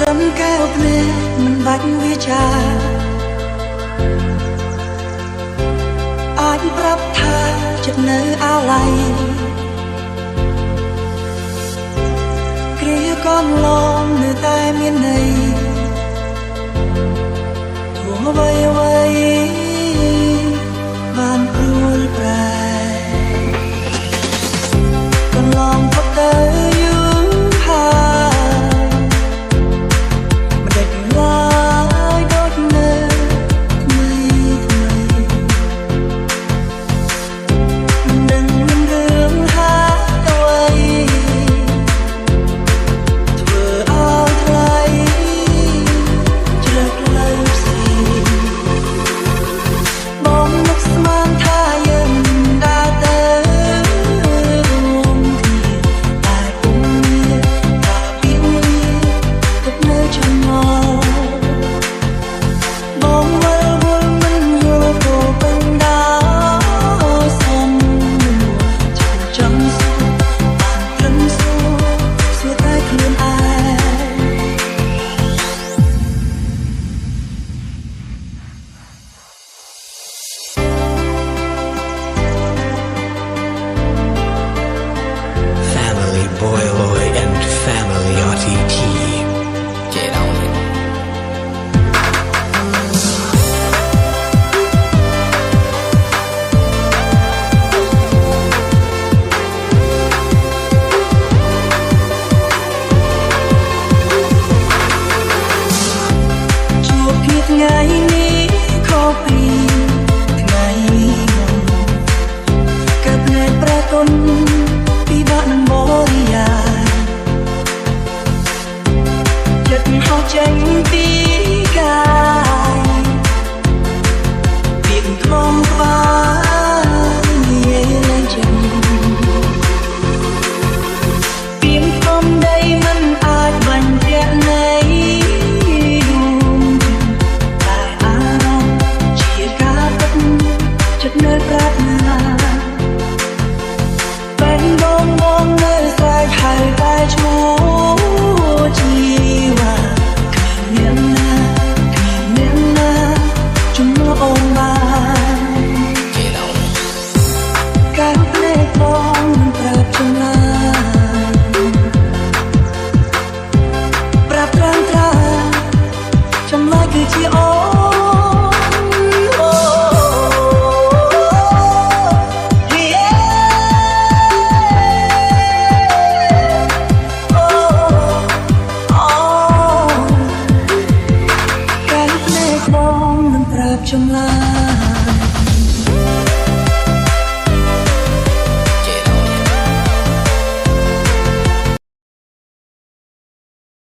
ត្រឹមកែវភ្នែកមិនបាច់វាចាអាចប្រាប់ថាចិត្តនៅអាឡ័យគ្រាកូនឡងនៅតែមានន័យទោះអ្វីអ្វីបានព្រួលប្រែកន្លងផុតទៅយូរហើយមិនដេចឡើយដូចនៅថ្មីថ្មីមិនដឹងមានរឿងហាអ្វីធ្វើឲ្យថ្លៃជ្រឹកលើផ្សេងបងនឹកស្មានថាយើងដើរទៅរួមគ្នាតែពុំមានតែពីវាទុកនៅចំណងបងវិលវល់មិនយល់ក៏បណ្ដាសុំចង់សួរបានត្រឹមសួរតែខ្លួនឯងFamily Boyloid and Family RTT. Get on it. ជួបគ្នាថ្ងៃនេះខុសពីថ្ងៃមុនកើតភ្នែកប្រគុណពីបាក់នឹងបរិយាចិត្តហោះចេញពីកាយពីក្នុងក្បាលនិយាយលែងចេញពីធំដីមិនអាចបញ្ជាក់ន័យតែអារម្មណ៍ជាការពិតចិត្តនៅប្រាថ្នាពេលបងនៅស្រែកហៅតែឈ្មោះជីវ៉ាគ្មានអ្នកណាជំនួសអូនបាន Get on it. ការភ្នែកបងមិនប្រាប់ចម្លើយប្រាប់ត្រង់ចម្លើយគឺជាអូនអូការភ្នែកបងមិនប្រាប់ចម្លើយ